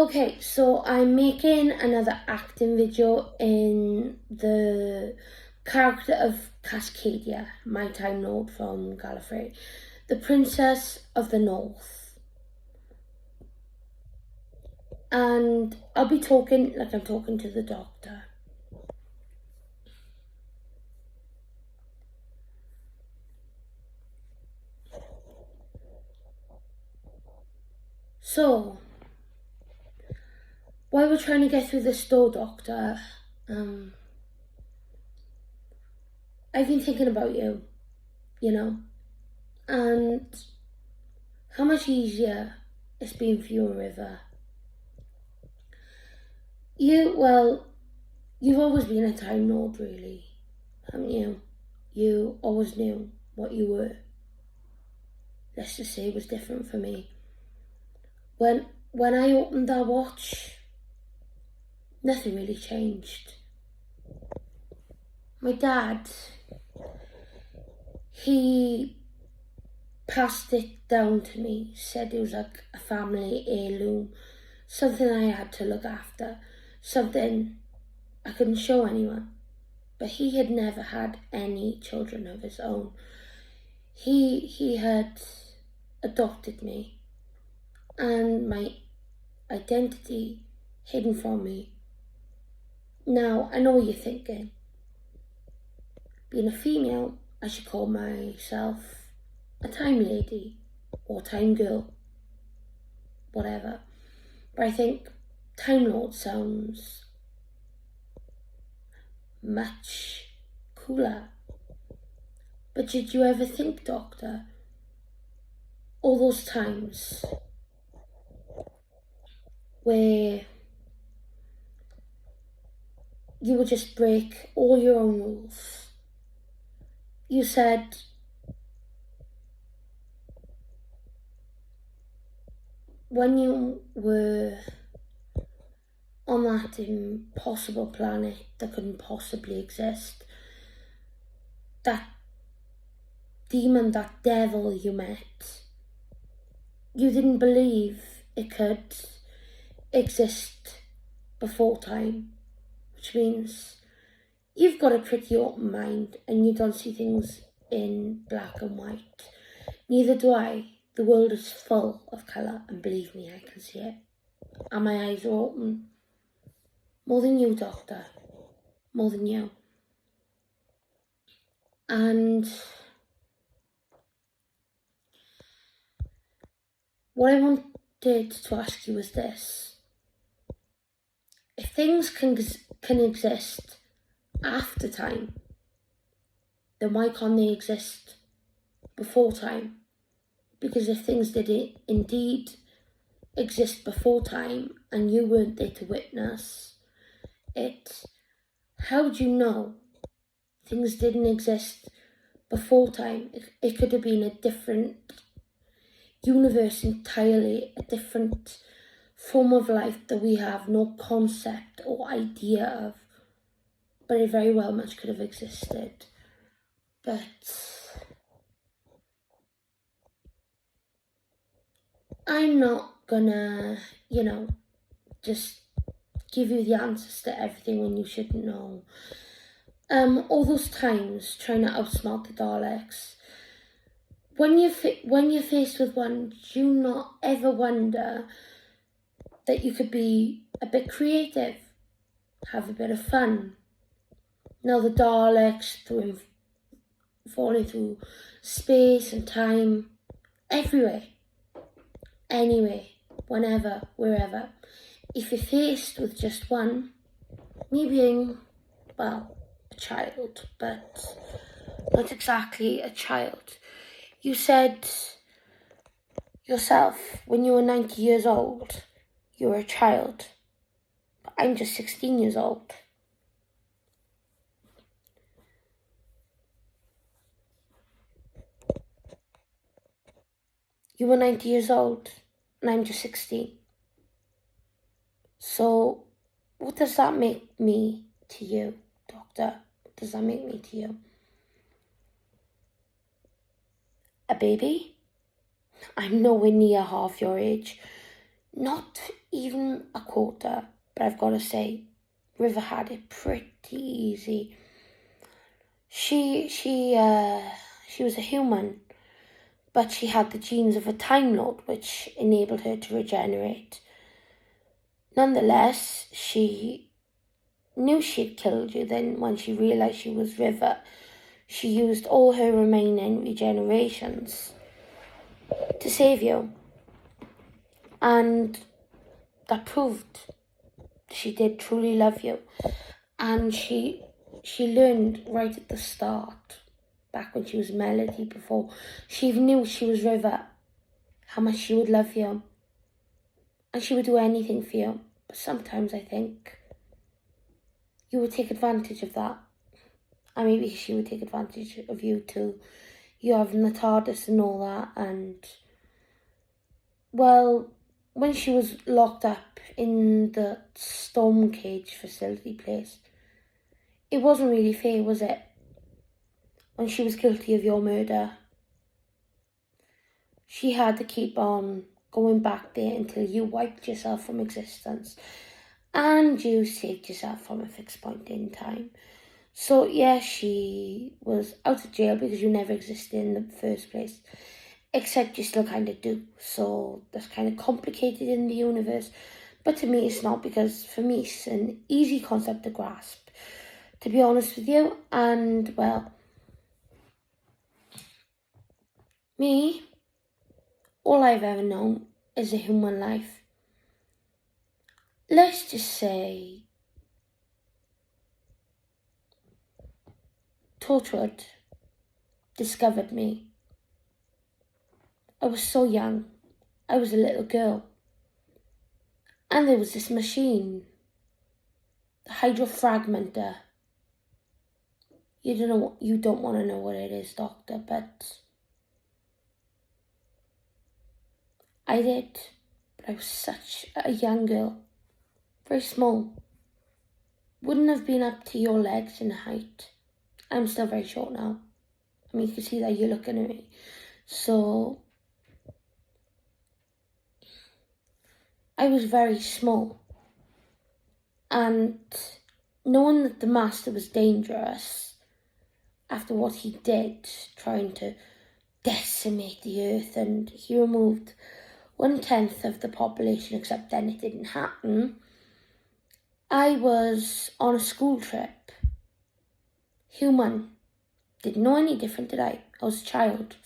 Okay, so I'm making another acting video in the character of Cascadia, my Time Lord from Gallifrey, the Princess of the North. And I'll be talking like I'm talking to the Doctor. So, while we're trying to get through this door, Doctor, I've been thinking about you, and how much easier it's been for you, River. You've always been a Time Lord, really, haven't you? You always knew what you were. Let's just say it was different for me. When I opened that watch, nothing really changed. My dad, he passed it down to me, said it was like a family heirloom, something I had to look after, something I couldn't show anyone. But he had never had any children of his own. He had adopted me, and my identity hidden from me. Now, I know what you're thinking. Being a female, I should call myself a time lady or time girl, whatever. But I think Time Lord sounds much cooler. But did you ever think, Doctor, all those times where you would just break all your own rules? You said when you were on that impossible planet that couldn't possibly exist, that demon, that devil you met, you didn't believe it could exist before time, which means you've got a pretty open mind and you don't see things in black and white. Neither do I. The world is full of colour, and believe me, I can see it. And my eyes are open. More than you, Doctor. More than you. And what I wanted to ask you was this. If things can exist after time, then why can't they exist before time? Because if things did indeed exist before time and you weren't there to witness it, how would you know things didn't exist before time? It could have been a different universe entirely, a different form of life that we have no concept or idea of, but it very well much could have existed. But I'm not gonna, just give you the answers to everything when you shouldn't know. All those times trying to outsmart the Daleks, when you're faced with one, do you not ever wonder that you could be a bit creative, have a bit of fun? Now the Daleks falling through space and time, everywhere, anyway, whenever, wherever. If you're faced with just one, me being, a child, but not exactly a child. You said yourself, when you were 90 years old, you were a child. But I'm just 16 years old. You were 90 years old, and I'm just 16. So, what does that make me to you, Doctor? What does that make me to you? A baby? I'm nowhere near half your age. Not even a quarter, but I've got to say, River had it pretty easy. She was a human, but she had the genes of a Time Lord, which enabled her to regenerate. Nonetheless, she knew she'd killed you. Then when she realised she was River, she used all her remaining regenerations to save you. And that proved she did truly love you. And she learned right at the start, back when she was Melody, before she even knew she was River, how much she would love you. And she would do anything for you. But sometimes I think you would take advantage of that. And maybe she would take advantage of you too. You having the TARDIS and all that. And, well, when she was locked up in the storm cage facility place, it wasn't really fair, was it? When she was guilty of your murder, she had to keep on going back there until you wiped yourself from existence and you saved yourself from a fixed point in time. So yeah, she was out of jail because you never existed in the first place, except you still kind of do. So that's kind of complicated in the universe, but to me it's not, because for me it's an easy concept to grasp, to be honest with you. And well, me, all I've ever known is a human life. Let's just say Torchwood discovered me. I was so young. I was a little girl. And there was this machine, the hydrofragmenter. You don't want to know what it is, Doctor, but I did. But I was such a young girl, very small. Wouldn't have been up to your legs in height. I'm still very short now. I mean, you can see that you're looking at me. So I was very small. And knowing that the Master was dangerous, after what he did, trying to decimate the earth, and he removed 1/10 of the population, except then it didn't happen, I was on a school trip. Human. Didn't know any different, did I? I was a child.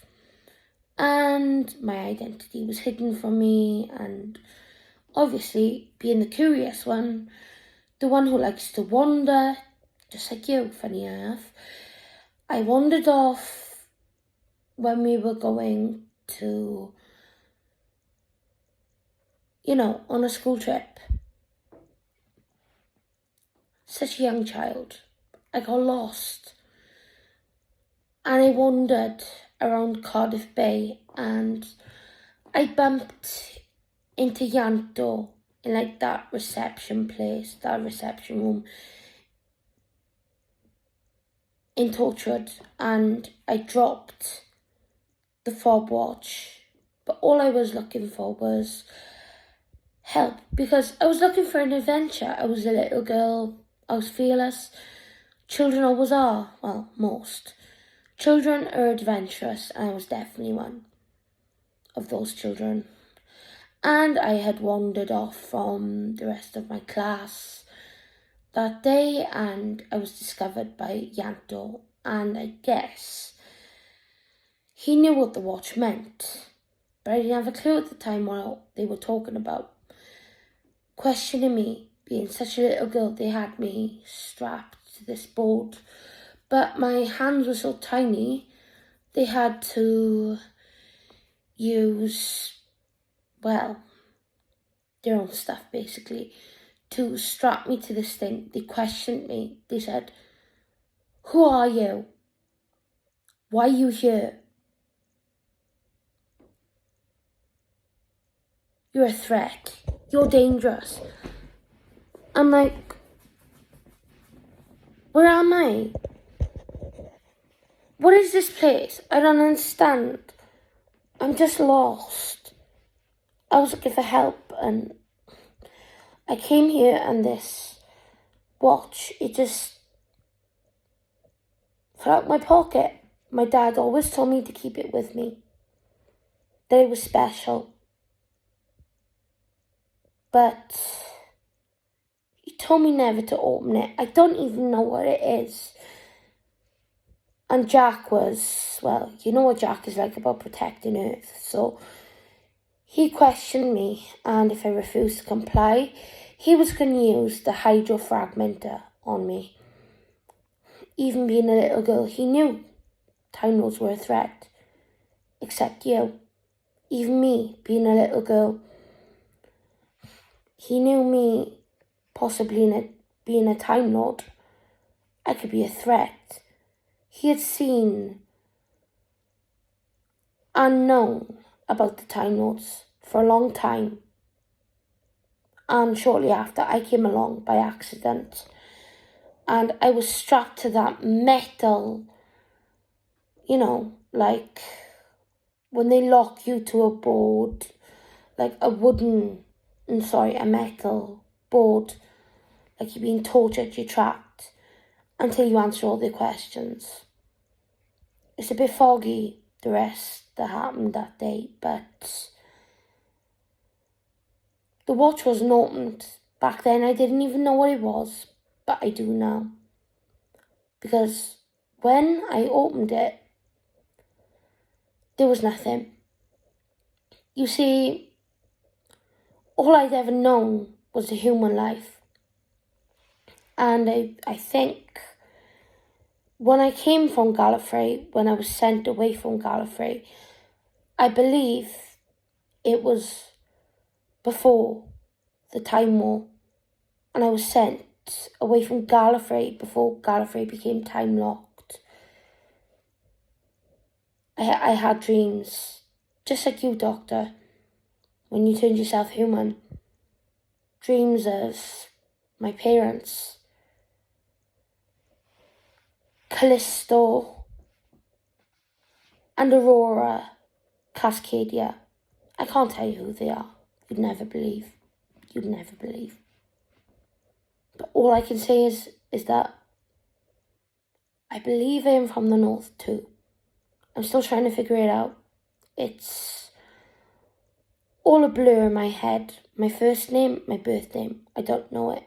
And my identity was hidden from me, and obviously, being the curious one, the one who likes to wander, just like you, funny enough, I wandered off when we were going to, on a school trip. Such a young child. I got lost. And I wandered around Cardiff Bay, and I bumped into Yanto in that reception place, that reception room in Torchwood, and I dropped the fob watch. But all I was looking for was help, because I was looking for an adventure. I was a little girl. I was fearless. Children always are. Well, most. Children are adventurous, and I was definitely one of those children. And I had wandered off from the rest of my class that day, and I was discovered by Yanto, and I guess he knew what the watch meant, but I didn't have a clue at the time what they were talking about. Questioning me, being such a little girl, they had me strapped to this board, but my hands were so tiny, they had to use, their own stuff basically, to strap me to this thing. They questioned me. They said, "Who are you? Why are you here? You're a threat. You're dangerous." I'm like, where am I? What is this place? I don't understand. I'm just lost. I was looking for help, and I came here, and this watch, it just fell out my pocket. My dad always told me to keep it with me, that it was special. But he told me never to open it. I don't even know what it is. And Jack was, well, you know what Jack is like about protecting Earth. So he questioned me, and if I refused to comply, he was going to use the hydrofragmenter on me. Even being a little girl, he knew Time Lords were a threat. Except you. Even me, being a little girl, he knew me possibly being a Time Lord, I could be a threat. He had seen and known about the Time Lords for a long time. And shortly after, I came along by accident. And I was strapped to that metal, you know, like when they lock you to a board, like a metal board, like you're being tortured, you're trapped until you answer all the questions. It's a bit foggy, the rest that happened that day, but the watch wasn't opened. Back then I didn't even know what it was, but I do now. Because when I opened it, there was nothing. You see, all I'd ever known was a human life. And I think when I came from Gallifrey, when I was sent away from Gallifrey, I believe it was before the Time War, and I was sent away from Gallifrey before Gallifrey became time locked. I had dreams, just like you, Doctor, when you turned yourself human. Dreams of my parents, Callisto, and Aurora, Cascadia. I can't tell you who they are. You'd never believe. But all I can say is that I believe I am from the North too. I'm still trying to figure it out. It's all a blur in my head. My first name, my birth name, I don't know it.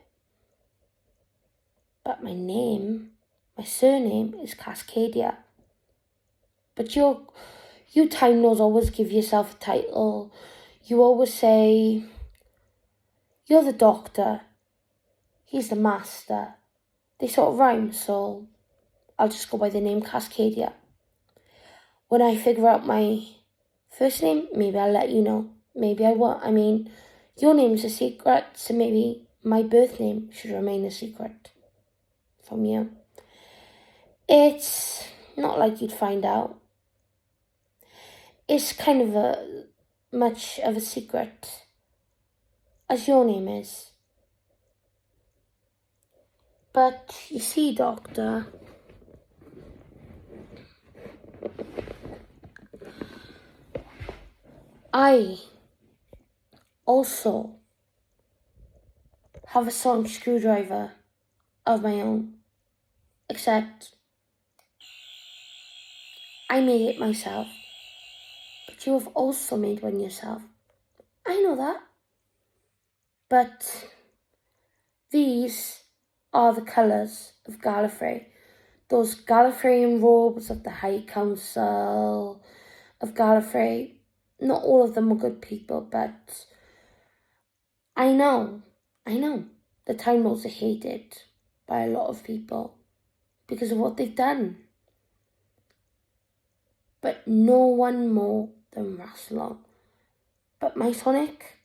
But my surname is Cascadia. But you Time Lords always give yourself a title. You always say, you're the Doctor, he's the Master. They sort of rhyme, so I'll just go by the name Cascadia. When I figure out my first name, maybe I'll let you know. Maybe I won't. I mean, your name's a secret, so maybe my birth name should remain a secret from you. It's not like you'd find out. It's kind of much of a secret as your name is. But you see, Doctor, I also have a sonic screwdriver of my own, except I made it myself. But you have also made one yourself. I know that. But these are the colours of Gallifrey. Those Gallifreyan robes of the High Council of Gallifrey. Not all of them are good people, but I know the Time Lords are hated by a lot of people because of what they've done. But no one more than Rassilon. But my Sonic,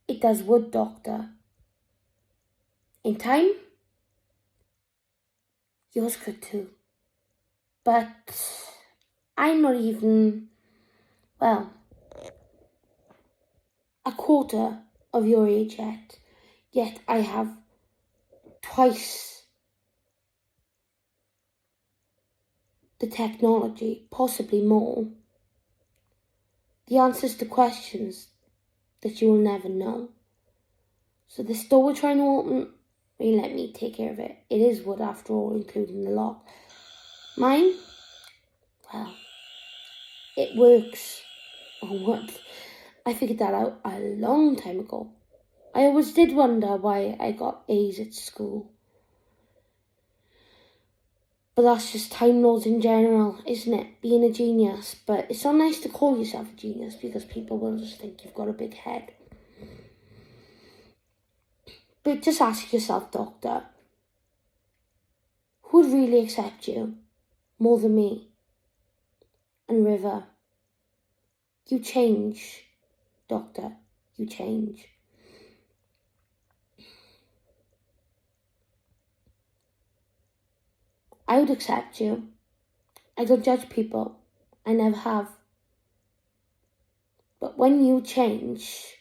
it does wood, Doctor. In time, yours could too. But I'm not even, well, a quarter of your age yet. Yet I have twice the technology, possibly more, the answers to questions that you will never know. So this door we're trying to open, let me take care of it. It is wood after all, including the lock. Mine? Well, it works. Oh, what? I figured that out a long time ago. I always did wonder why I got A's at school. But that's just Time Lords in general, isn't it? Being a genius. But it's not nice to call yourself a genius because people will just think you've got a big head. But just ask yourself, Doctor, who would really accept you more than me? And River, you change, Doctor, you change. I would accept you. I don't judge people. I never have. But when you change,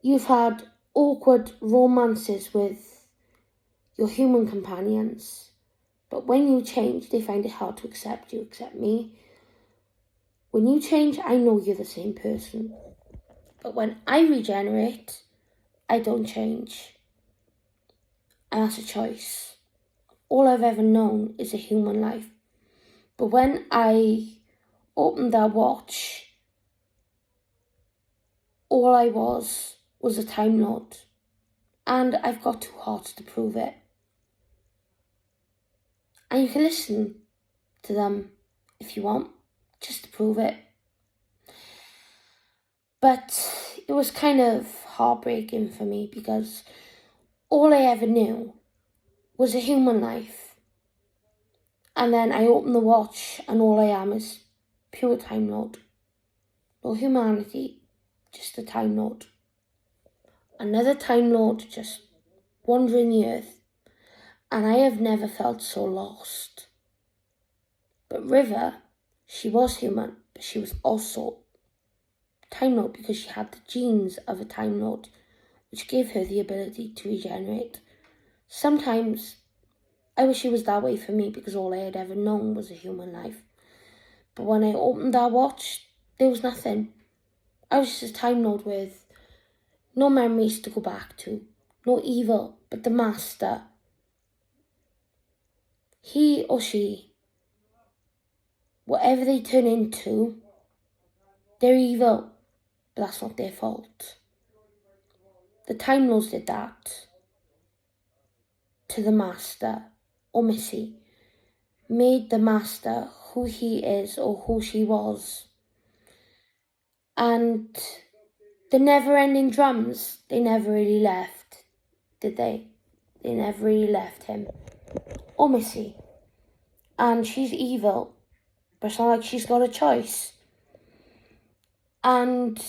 you've had awkward romances with your human companions. But when you change, they find it hard to accept you, accept me. When you change, I know you're the same person. But when I regenerate, I don't change. And that's a choice. All I've ever known is a human life. But when I opened that watch, all I was a Time Lord. And I've got 2 hearts to prove it. And you can listen to them if you want, just to prove it. But it was kind of heartbreaking for me because all I ever knew was a human life. And then I open the watch and all I am is pure Time Lord. No humanity, just a Time Lord. Another Time Lord just wandering the earth. And I have never felt so lost. But River, she was human, but she was also Time Lord because she had the genes of a Time Lord, which gave her the ability to regenerate. Sometimes I wish it was that way for me because all I had ever known was a human life. But when I opened that watch, there was nothing. I was just a Time Lord with no memories to go back to, no evil, but the Master. He or she, whatever they turn into, they're evil, but that's not their fault. The Time Lords did that to the Master, or Missy, made the Master who he is or who she was. And the never-ending drums, they never really left, did they? They never really left him. Or Missy. And she's evil, but it's not like she's got a choice. And,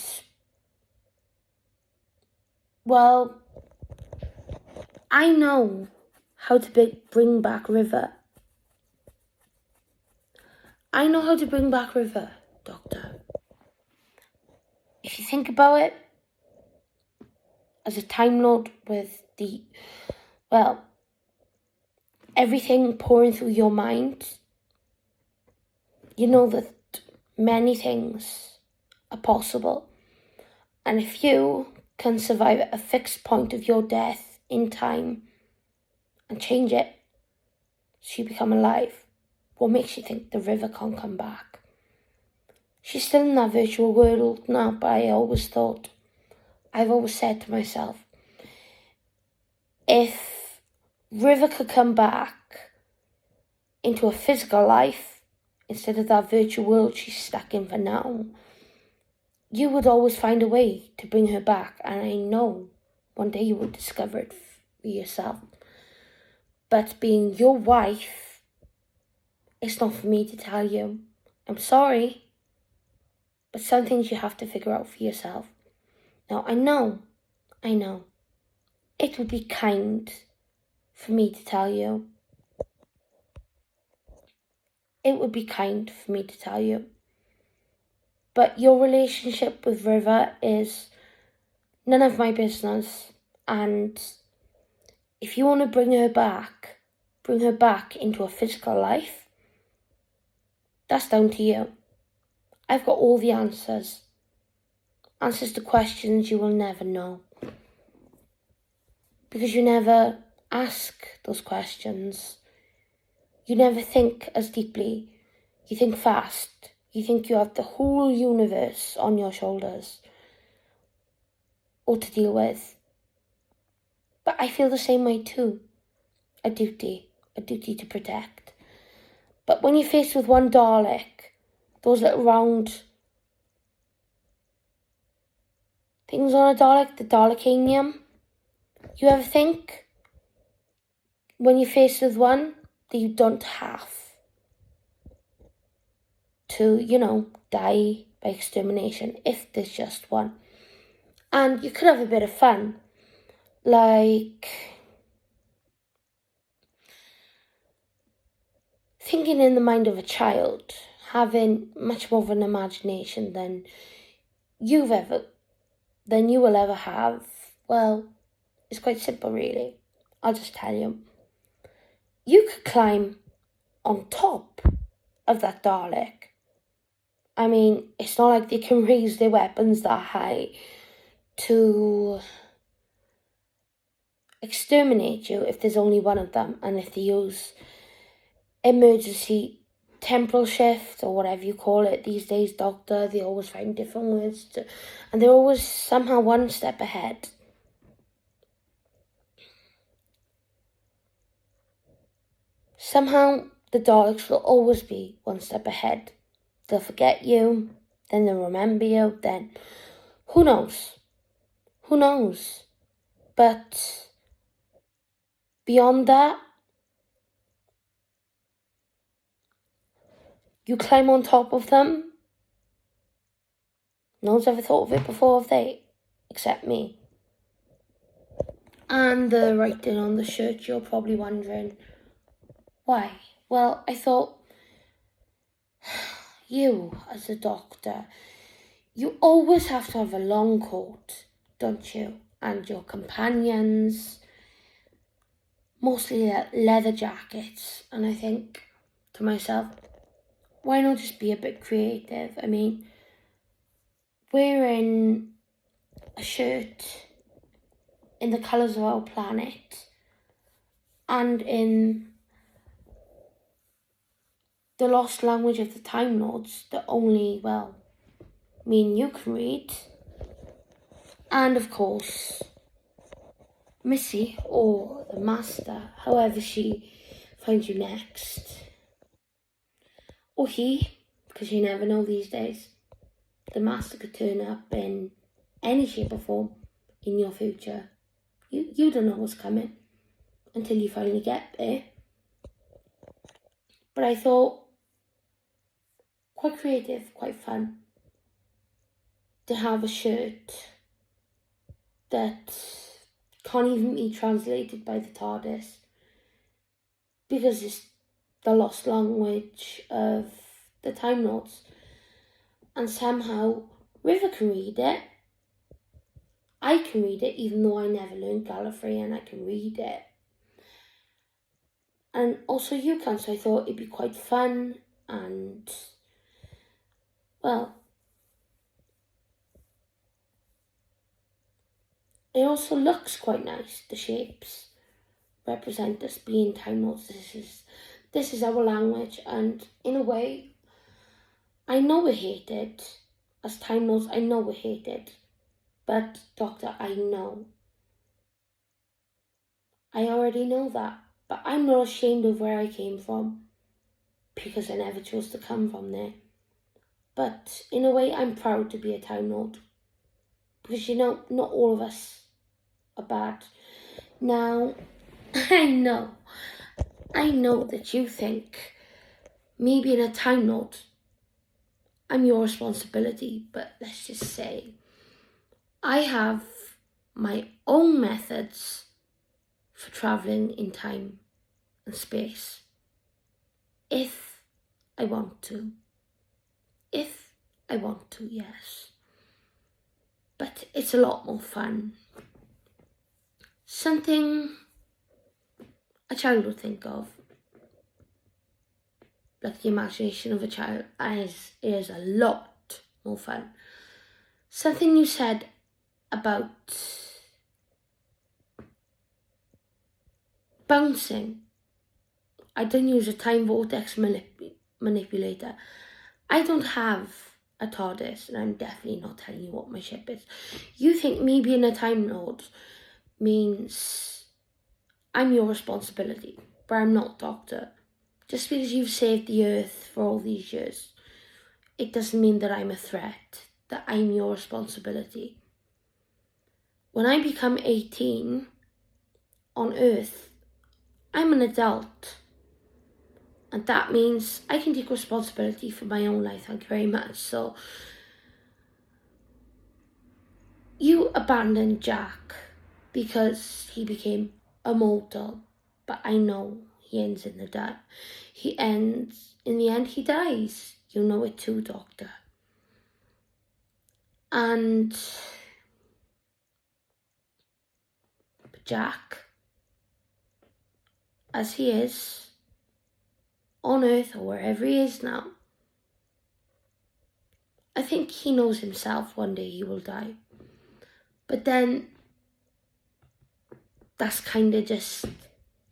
well, I know how to bring back River. I know how to bring back River, Doctor. If you think about it, as a Time Lord with everything pouring through your mind, you know that many things are possible. And if you can survive at a fixed point of your death in time and change it so you become alive, what makes you think the River can't come back? She's still in that virtual world now, but I've always said to myself, if River could come back into a physical life instead of that virtual world she's stuck in for now, you would always find a way to bring her back, and I know one day you would discover it for yourself. But being your wife, it's not for me to tell you. I'm sorry, but some things you have to figure out for yourself. Now, I know, it would be kind for me to tell you. It would be kind for me to tell you. But your relationship with River is none of my business. And if you want to bring her back, bring her back into a physical life, that's down to you. I've got all the answers. Answers to questions you will never know. Because you never ask those questions. You never think as deeply. You think fast. You think you have the whole universe on your shoulders or to deal with. But I feel the same way too. A duty to protect. But when you're faced with one Dalek, those little round things on a Dalek, the Dalekanium, you ever think when you're faced with one that you don't have to, die by extermination if there's just one? And you could have a bit of fun, like thinking in the mind of a child, having much more of an imagination than you will ever have. Well, it's quite simple really. I'll just tell you. You could climb on top of that Dalek. I mean, it's not like they can raise their weapons that high to exterminate you if there's only one of them, and if they use emergency temporal shift or whatever you call it these days, Doctor, they always find different words and they're always somehow one step ahead. Somehow the Daleks will always be one step ahead. They'll forget you, then they'll remember you, then who knows? But beyond that, you climb on top of them. No one's ever thought of it before, have they? Except me. And the writing on the shirt, you're probably wondering, why? Well, I thought, you, as a doctor, you always have to have a long coat, don't you? And your companions, mostly leather jackets. And I think to myself, why not just be a bit creative? I mean, wearing a shirt in the colours of our planet and in the lost language of the Time Lords that only, me and you can read. And of course, Missy, or the Master, however she finds you next. Or he, because you never know these days. The Master could turn up in any shape or form in your future. You don't know what's coming until you finally get there. But I thought, quite creative, quite fun, to have a shirt that can't even be translated by the TARDIS because it's the lost language of the Time Lords. And somehow River can read it. I can read it, even though I never learned Gallifreyan, I can read it. And also you can, so I thought it'd be quite fun and, it also looks quite nice. The shapes represent us being Time Lords. This is our language, and in a way, I know we're hated. As Time Lords, I know we're hated. But, Doctor, I know. I already know that. But I'm not ashamed of where I came from, because I never chose to come from there. But, in a way, I'm proud to be a Time Lord. Because, not all of us are bad. Now, I know that you think me being a Time Lord, I'm your responsibility, but let's just say I have my own methods for travelling in time and space. If I want to. Yes. But it's a lot more fun. Something a child would think of. Like the imagination of a child is a lot more fun. Something you said about bouncing. I don't use a time vortex manipulator. I don't have a TARDIS, and I'm definitely not telling you what my ship is. You think me being a Time Lord means I'm your responsibility, but I'm not, Doctor. Just because you've saved the Earth for all these years, it doesn't mean that I'm a threat, that I'm your responsibility. When I become 18 on Earth, I'm an adult. And that means I can take responsibility for my own life, thank you very much. So, you abandoned Jack because he became immortal. But I know he ends in the end, he dies. You know it too, Doctor. And Jack, as he is on Earth or wherever he is now, I think he knows himself one day he will die. But then that's kind of just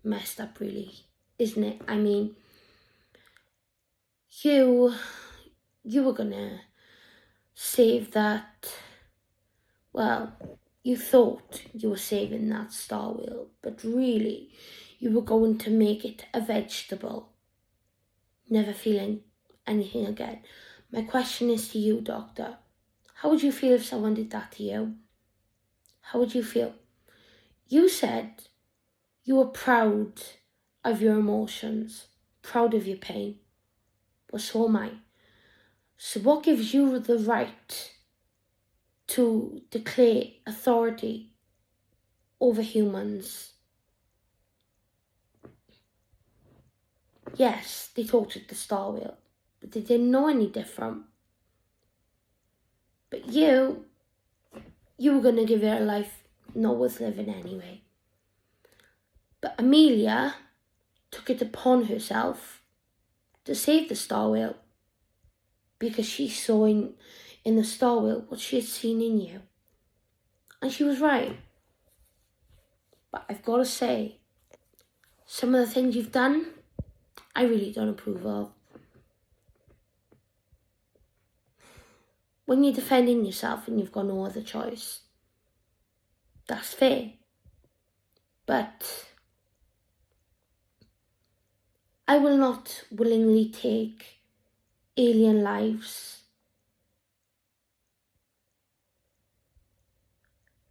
messed up, really, isn't it? I mean, you were gonna save that. Well, you thought you were saving that star wheel, but really you were going to make it a vegetable, never feeling anything again. My question is to you, Doctor. How would you feel if someone did that to you? How would you feel? You said you were proud of your emotions, proud of your pain. But so am I. So what gives you the right to declare authority over humans? Yes, they tortured the Star Wheel, but they didn't know any different. But you were going to give it a life not worth living anyway. But Amelia took it upon herself to save the Star Wheel because she saw in the Star Wheel what she had seen in you. And she was right. But I've got to say, some of the things you've done, I really don't approve of. When you're defending yourself and you've got no other choice, that's fair. But I will not willingly take alien lives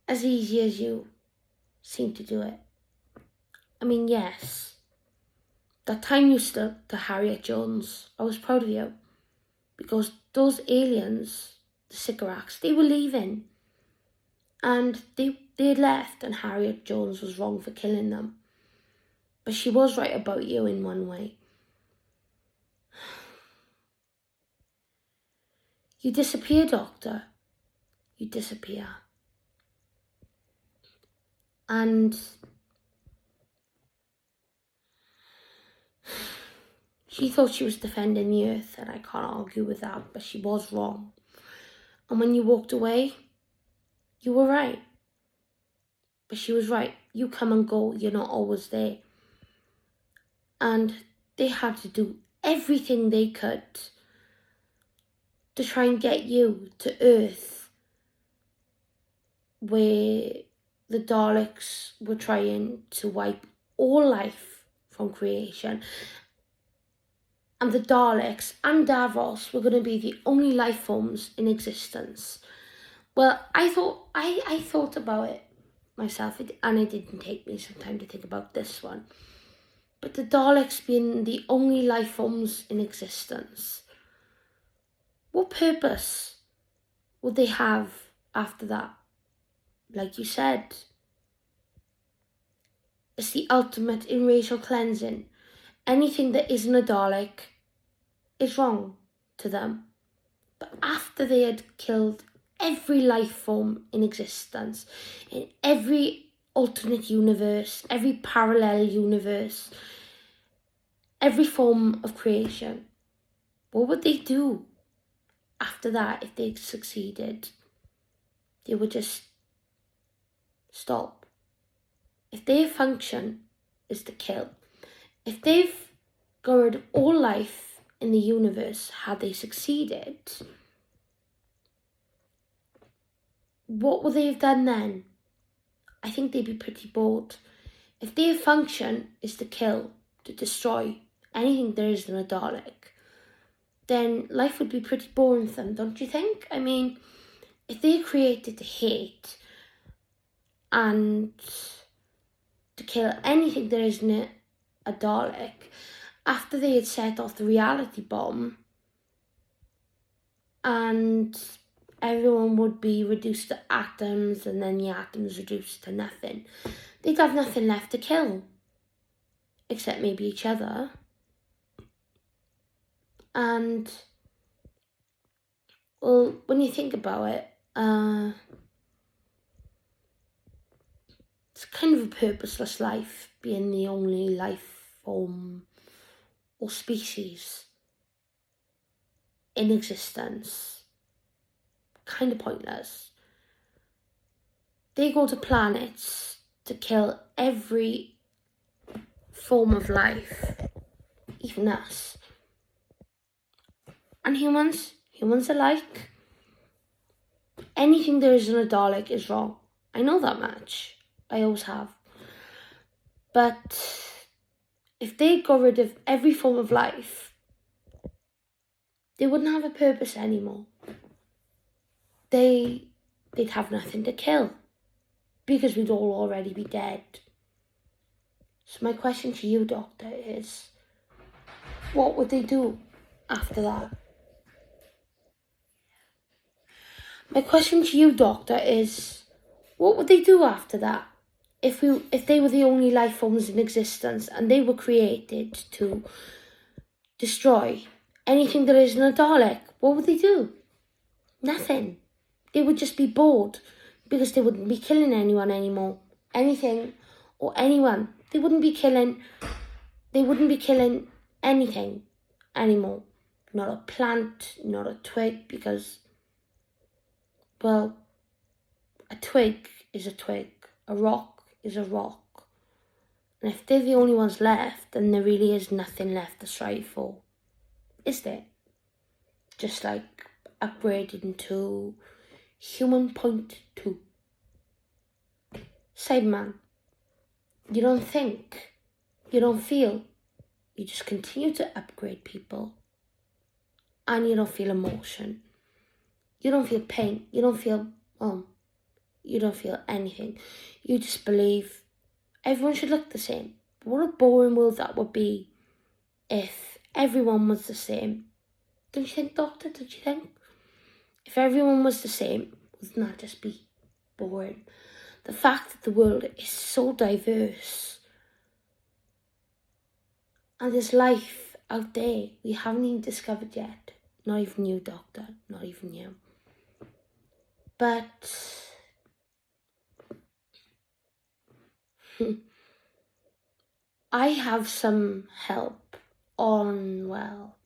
as easy as you seem to do it. I mean, yes, that time you stuck to Harriet Jones, I was proud of you, because those aliens, the Sycorax, they were leaving, and they had left, and Harriet Jones was wrong for killing them. But she was right about you in one way. You disappear, Doctor. You disappear. And she thought she was defending the Earth, and I can't argue with that, but she was wrong. And when you walked away, you were right. But she was right. You come and go, you're not always there. And they had to do everything they could to try and get you to Earth, where the Daleks were trying to wipe all life from creation. And the Daleks and Davros were going to be the only life forms in existence. Well, I thought about it myself, and it didn't take me some time to think about this one. But the Daleks being the only life forms in existence, what purpose would they have after that? Like you said, it's the ultimate in racial cleansing. Anything that isn't a Dalek is wrong to them. But after they had killed every life form in existence, in every alternate universe, every parallel universe, every form of creation, what would they do after that if they succeeded? They would just stop. If their function is to kill, if they've got rid of all life in the universe, had they succeeded, what would they have done then? I think they'd be pretty bored. If their function is to kill, to destroy anything there is in a Dalek, then life would be pretty boring for them, don't you think? I mean, if they created to hate and to kill anything there is in a Dalek, after they had set off the reality bomb, and everyone would be reduced to atoms, and then the atoms reduced to nothing, they'd have nothing left to kill, except maybe each other. And, well, when you think about it, it's kind of a purposeless life, being the only life form or species in existence. Kind of pointless. They go to planets to kill every form of life, even us. And humans alike. Anything there is in a Dalek is wrong. I know that much. I always have. But if they got rid of every form of life, they wouldn't have a purpose anymore. They'd have nothing to kill, because we'd all already be dead. So my question to you, Doctor, is, what would they do after that? My question to you, Doctor, is, what would they do after that? If they were the only life forms in existence and they were created to destroy anything there is in a Dalek, what would they do? Nothing. They would just be bored, because they wouldn't be killing anyone anymore. Anything or anyone. They wouldn't be killing anything anymore. Not a plant, not a twig, because, well, a twig is a twig. A rock is a rock. And if they're the only ones left, then there really is nothing left to strive for, is there? Just like upgrading to human point 2. Sideman, you don't think, you don't feel, you just continue to upgrade people, and you don't feel emotion, you don't feel pain, you don't feel anything. You just believe everyone should look the same. What a boring world that would be if everyone was the same. Don't you think, Doctor? Don't you think? If everyone was the same, wouldn't that just be boring? The fact that the world is so diverse, and there's life out there we haven't even discovered yet. Not even you, Doctor. Not even you. But I have some help on, well,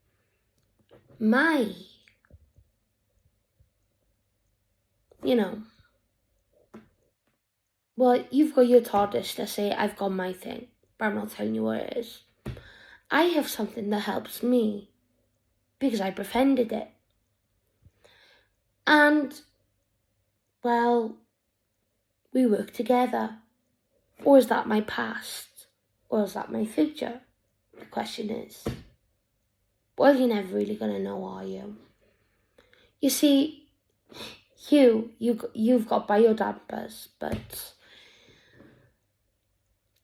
well, you've got your TARDIS to say I've got my thing, but I'm not telling you what it is. I have something that helps me, because I befriended it. And, well, we work together. Or is that my past? Or is that my future? The question is, well, you're never really going to know, are you? You see, you've got biodampers, but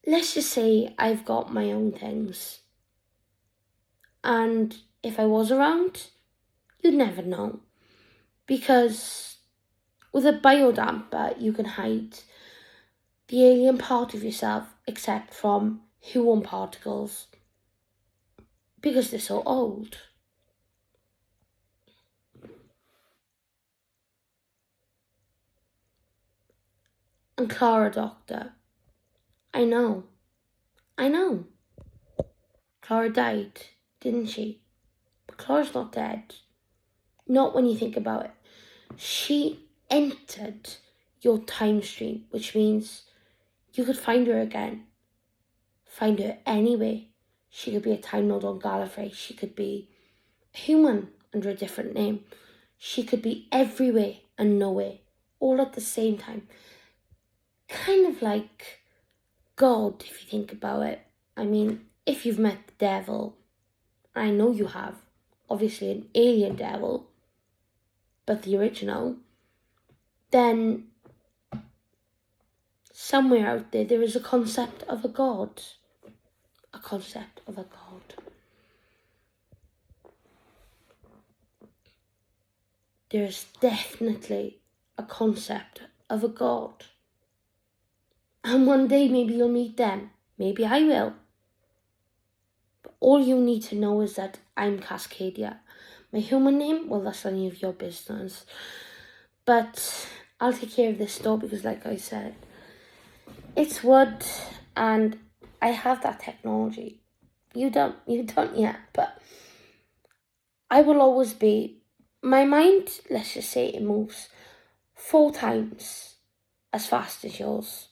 let's just say I've got my own things. And if I was around, you'd never know. Because with a biodamper, you can hide the alien part of yourself, except from human particles, because they're so old. And Clara, Doctor, I know. Clara died, didn't she? But Clara's not dead. Not when you think about it. She entered your time stream, which means you could find her again. Find her anyway. She could be a Time Lord on Gallifrey. She could be a human under a different name. She could be everywhere and nowhere, all at the same time. Kind of like God, if you think about it. I mean, if you've met the devil, I know you have, obviously an alien devil, but the original, then somewhere out there is a concept of a God. A concept of a God. There's definitely a concept of a God. And one day maybe you'll meet them. Maybe I will. But all you need to know is that I'm Cascadia. My human name, well, that's none of your business. But I'll take care of this door because, like I said, it's wood and I have that technology. You don't yet, but I will always be. My mind, let's just say it moves 4 times as fast as yours.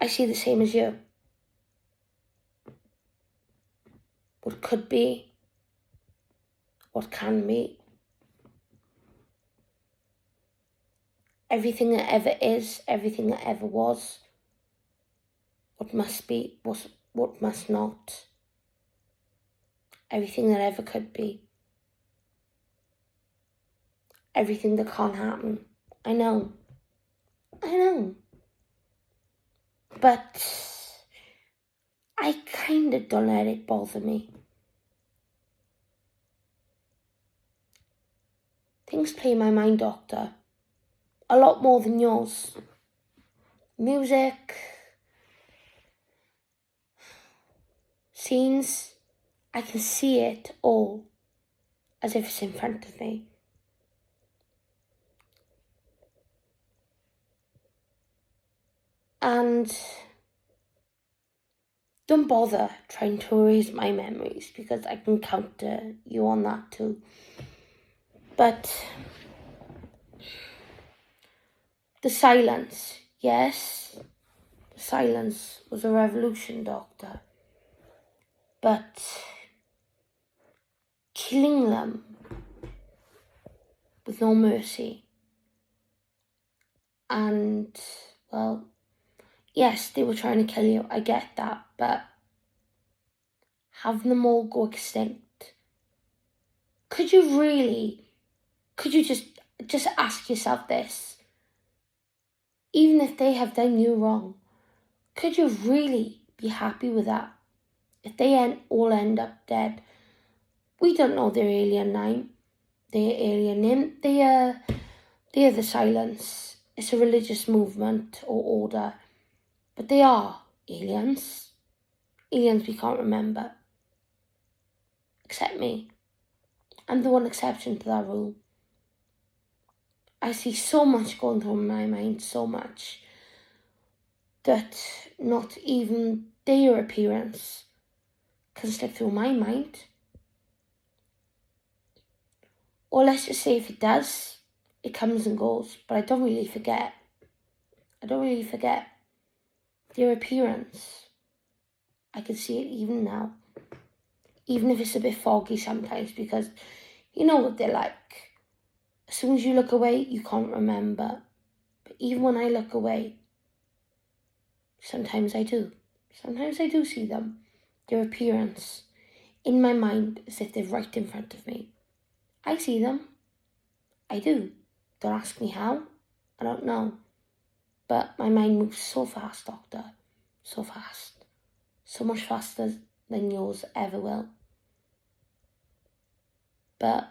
I see the same as you. What could be, what can be. Everything that ever is, everything that ever was. What must be, what must not. Everything that ever could be. Everything that can't happen. I know. But I kinda don't let it bother me. Things play in my mind, Doctor. A lot more than yours. Music, scenes, I can see it all as if it's in front of me. And don't bother trying to erase my memories because I can counter you on that too. But the silence, yes, the silence was a revolution, Doctor. But killing them with no mercy. And, well, yes, they were trying to kill you, I get that, but have them all go extinct. Could you just ask yourself this? Even if they have done you wrong, could you really be happy with that? If they all end up dead, we don't know their alien name. They are the silence. It's a religious movement or order, but they are aliens. Aliens we can't remember. Except me. I'm the one exception to that rule. I see so much going through my mind, so much, that not even their appearance can slip through my mind. Or let's just say if it does, it comes and goes, but I don't really forget. Their appearance. I can see it even now. Even if it's a bit foggy sometimes, because you know what they're like. As soon as you look away, you can't remember. But even when I look away, sometimes I do. Sometimes I do see them. Their appearance in my mind as if they're right in front of me. I see them. I do. Don't ask me how. I don't know. But my mind moves so fast, Doctor. So fast. So much faster than yours ever will. But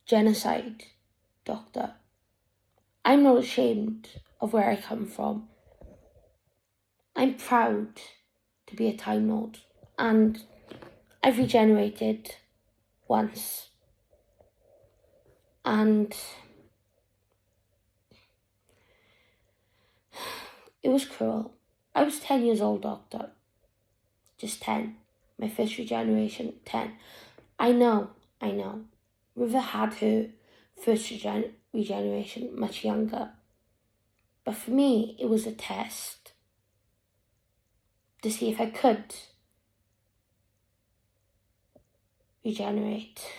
genocide, Doctor. I'm not ashamed of where I come from. I'm proud to be a Time Lord. And I've regenerated once. And It was cruel. I was 10 years old, Doctor. Just 10. My first regeneration, 10. I know. River had her first regeneration much younger. But for me, it was a test to see if I could regenerate.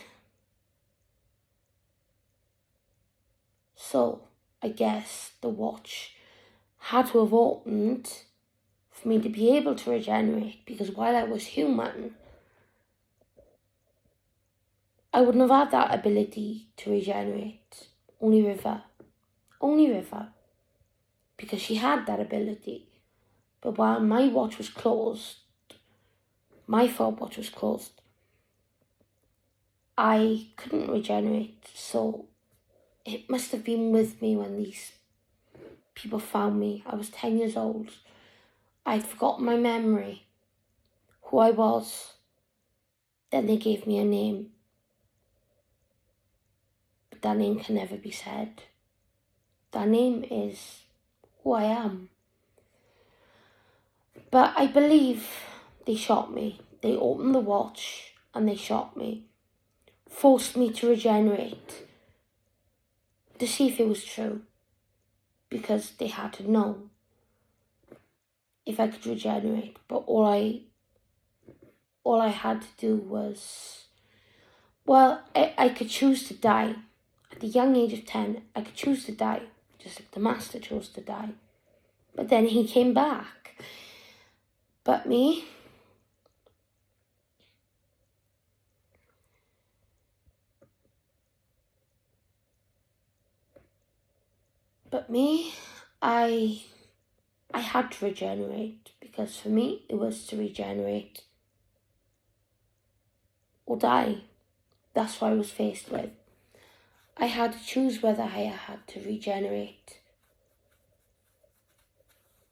So, I guess the watch had to have opened for me to be able to regenerate, because while I was human, I wouldn't have had that ability to regenerate. Only River. Because she had that ability. But while my watch was closed, my fob-watch was closed, I couldn't regenerate. So it must have been with me when these people found me. I was 10 years old. I'd forgotten my memory, who I was. Then they gave me a name. But that name can never be said. That name is who I am. But I believe they shot me. They opened the watch and they shot me. Forced me to regenerate. To see if it was true. Because they had to know if I could regenerate. But all I had to do was, well, I could choose to die. At the young age of 10, I could choose to die, just like the master chose to die. But then he came back. But me, I had to regenerate, because for me, it was to regenerate or die. That's what I was faced with. I had to choose whether I had to regenerate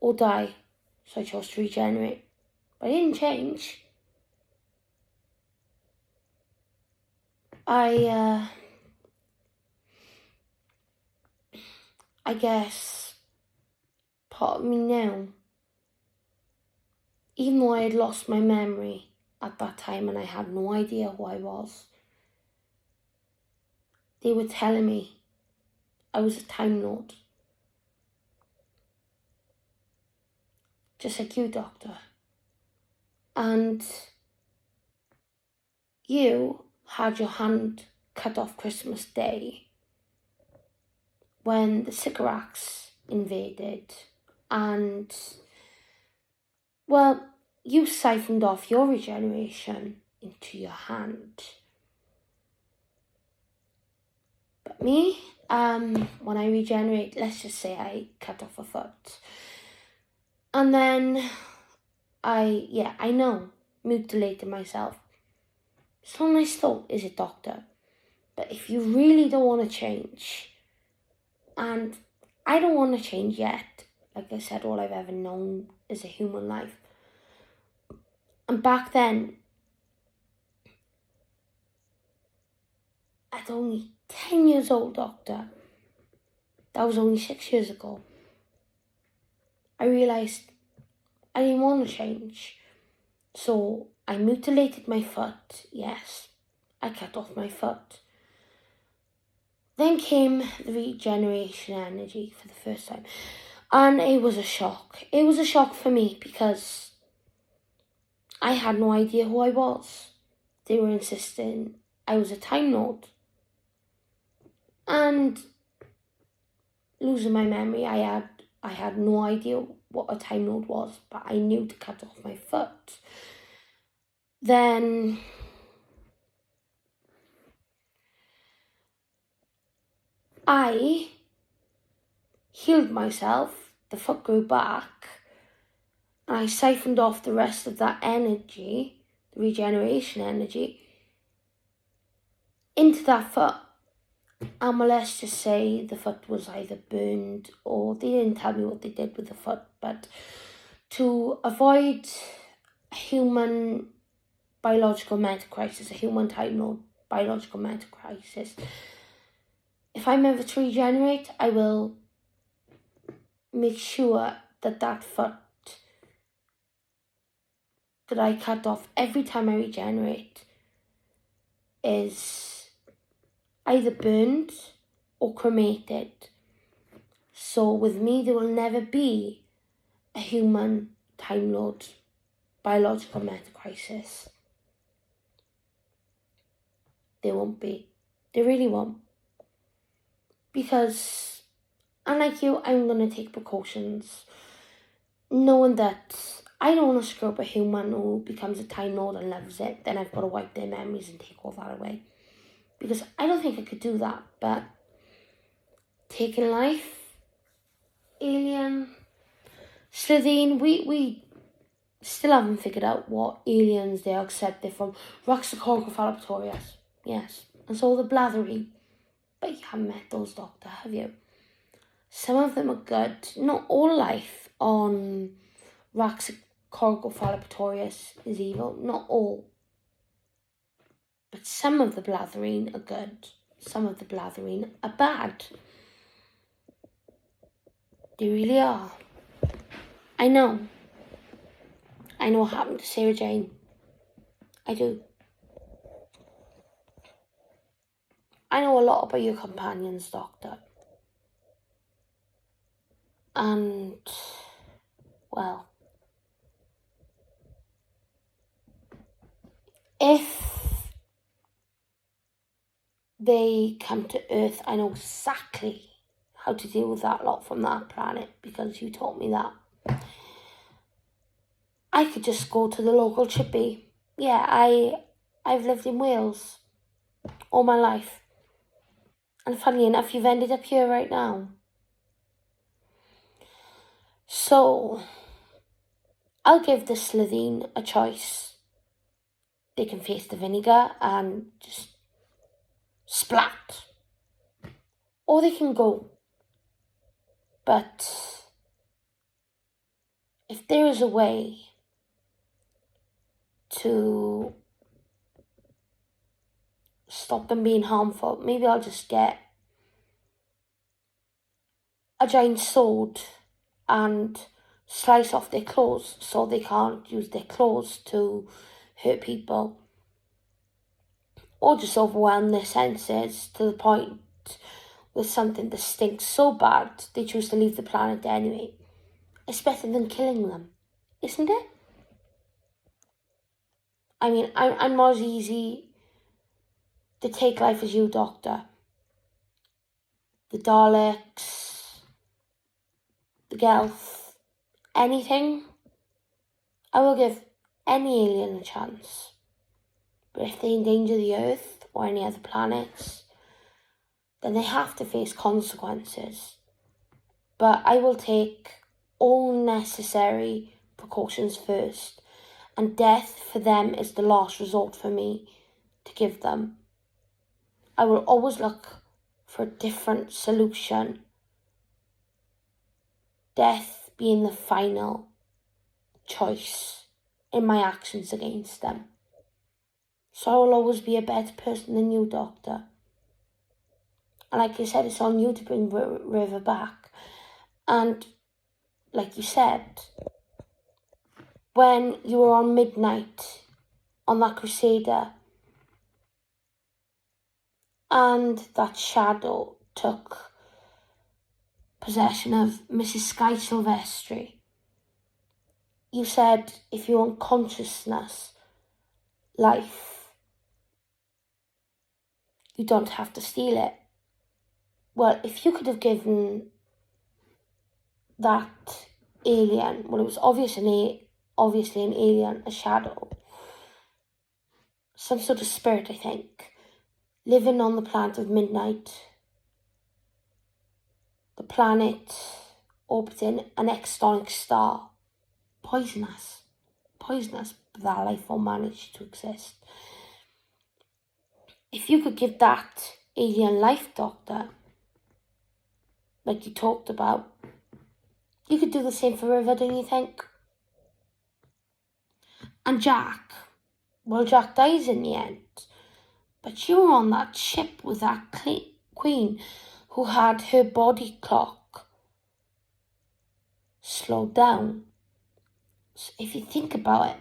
or die. So I chose to regenerate. But I didn't change. I guess part of me now, even though I had lost my memory at that time and I had no idea who I was, they were telling me I was a Time Lord. Just like you, Doctor. And you had your hand cut off Christmas Day when the Sycorax invaded, and, well, you siphoned off your regeneration into your hand. But me, when I regenerate, let's just say I cut off a foot. And then I know, mutilated myself. It's not a nice thought, is it, Doctor? But if you really don't want to change, and I don't want to change yet, like I said, all I've ever known is a human life. And back then, at only 10 years old, Doctor, that was only 6 years ago, I realised I didn't want to change. So I mutilated my foot, yes. I cut off my foot. Then came the regeneration energy for the first time. And it was a shock. It was a shock for me because I had no idea who I was. They were insisting I was a Time Lord. And losing my memory, I had no idea what a Time Lord was, but I knew to cut off my foot. Then I healed myself, the foot grew back, and I siphoned off the rest of that energy, the regeneration energy, into that foot. And let's just say the foot was either burned, or they didn't tell me what they did with the foot, but to avoid a human biological mental crisis, a human Time Lord biological mental crisis, if I'm ever to regenerate, I will make sure that foot that I cut off every time I regenerate is either burned or cremated. So with me, there will never be a human Time Lord biological meta crisis. There won't be. There really won't. Because, unlike you, I'm going to take precautions, knowing that I don't want to screw up a human who becomes a Time Lord and loves it. Then I've got to wipe their memories and take all that away. Because I don't think I could do that. But taking life, alien, Slitheen, we still haven't figured out what aliens they are, except they're from Roxacorgophaloptorius. Yes. And so the Blatherine. But you haven't met those, Doctor, have you? Some of them are good. Not all life on Roxacorgophaloptorius is evil. Not all. But some of the Blatherine are good. Some of the Blatherine are bad. They really are. I know what happened to Sarah Jane. I do. I know a lot about your companions, Doctor. And, well, if they come to Earth, I know exactly how to deal with that lot from that planet, because you taught me that. I could just go to the local chippy. Yeah, I've lived in Wales all my life. And funny enough, you've ended up here right now. So, I'll give the Slitheen a choice. They can face the vinegar and just splat. Or they can go. But if there is a way to stop them being harmful, maybe I'll just get a giant sword and slice off their claws so they can't use their claws to hurt people, or just overwhelm their senses to the point with something that stinks so bad they choose to leave the planet anyway. It's better than killing them, isn't it? I mean, I'm not as easy to take life as you, Doctor. The Daleks, the Gelf, anything. I will give any alien a chance. But if they endanger the Earth or any other planets, then they have to face consequences. But I will take all necessary precautions first, and death for them is the last resort for me to give them. I will always look for a different solution, death being the final choice in my actions against them. So I will always be a better person than you, Doctor. And like you said, it's on you to bring River back. And like you said, when you were on midnight on that Crusader and that shadow took possession of Mrs. Sky Silvestri, you said if you want consciousness, life, you don't have to steal it. Well, if you could have given that alien, well, it was obviously an alien, a shadow, some sort of spirit, I think, living on the planet of midnight, the planet orbiting an extonic star, poisonous, but that life form managed to exist. If you could give that alien life, Doctor, like you talked about, you could do the same for River, don't you think? And Jack, well, Jack dies in the end, but you were on that ship with that queen who had her body clock slow down. So if you think about it,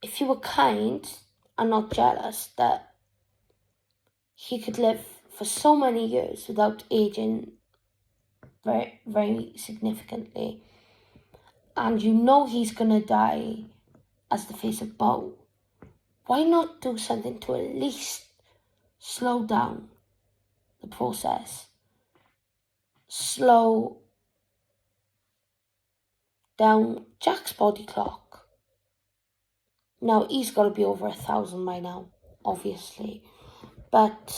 if you were kind and not jealous, that he could live for so many years without aging very, very significantly, and you know he's gonna die as the face of Bo, why not do something to at least slow down the process? Slow down Jack's body clock. Now, he's got to be over 1,000 by now, obviously. But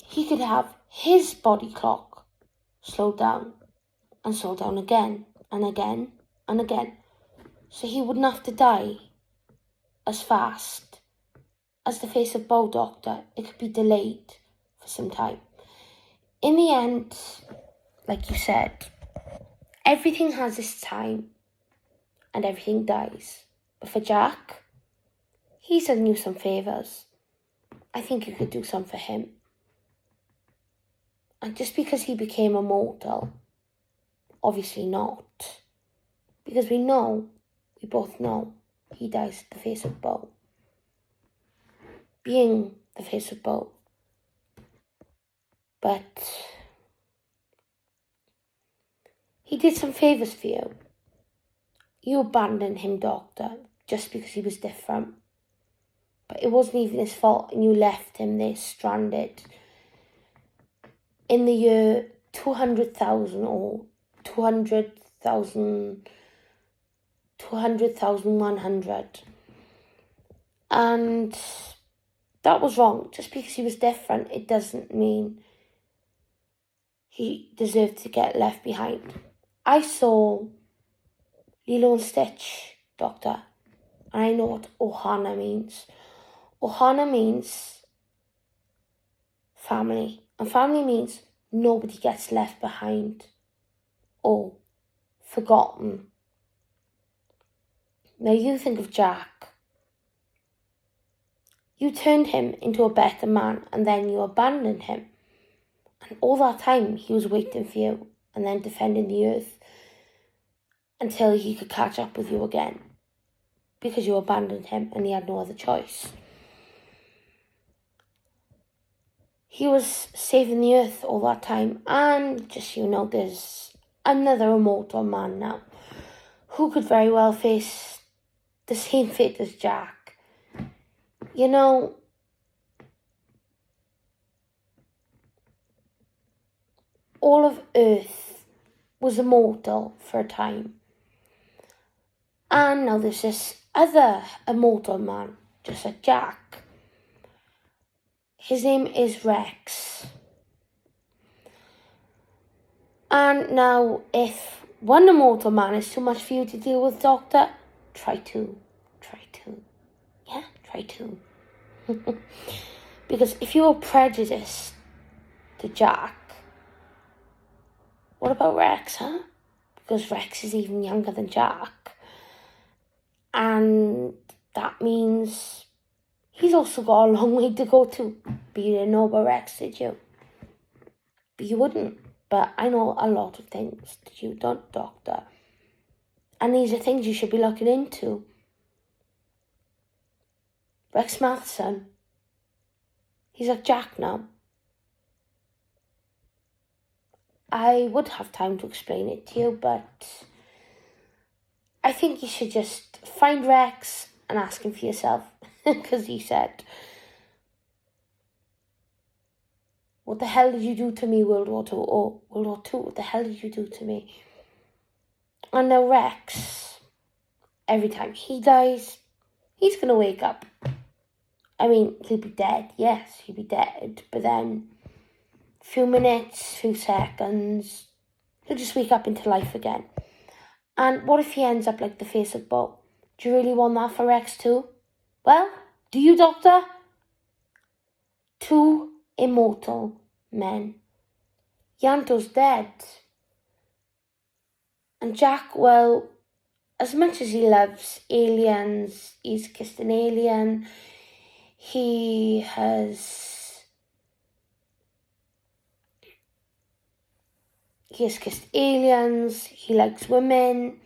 he could have his body clock slow down and slow down again and again and again. So he wouldn't have to die as fast as the face of Bo Doctor. It could be delayed for some time. In the end, like you said, everything has its time and everything dies. But for Jack, he's done you some favours. I think you could do some for him. And just because he became immortal, obviously not. Because we both know, he dies at the face of Bo. Being the face of Bo. But he did some favours for you. You abandoned him, Doctor, just because he was different. But it wasn't even his fault, and you left him there stranded in the year 200,000 or 200,100. And that was wrong. Just because he was different, it doesn't mean he deserved to get left behind. I saw Lilo and Stitch, Doctor, and I know what Ohana means. Ohana means family, and family means nobody gets left behind or forgotten. Now you think of Jack. You turned him into a better man, and then you abandoned him. And all that time he was waiting for you and then defending the earth until he could catch up with you again, because you abandoned him and he had no other choice. He was saving the earth all that time, and just so you know, there's another immortal man now who could very well face the same fate as Jack. You know, all of Earth was immortal for a time. And now there's this other immortal man, just like Jack. His name is Rex. And now, if one immortal man is too much for you to deal with, Doctor, try two. Yeah, try two. Because if you're prejudiced to Jack, what about Rex, huh? Because Rex is even younger than Jack. And that means he's also got a long way to go too. But you didn't know about Rex, did you? But you wouldn't. But I know a lot of things that you don't, Doctor. And these are things you should be looking into. Rex Matheson, he's like Jack now. I would have time to explain it to you, but I think you should just find Rex and ask him for yourself. Because he said, "What the hell did you do to me, World War II?" Or World War II, what the hell did you do to me? And now Rex, every time he dies, he's going to wake up. I mean, he'll be dead, yes, he'll be dead. But then, a few minutes, few seconds, he'll just wake up into life again. And what if he ends up like the face of Bo? Do you really want that for Rex too? Well, do you, Doctor? Two immortal men. Yanto's dead. And Jack, well, as much as he loves aliens, he's kissed an alien, he has He has kissed aliens. He likes women.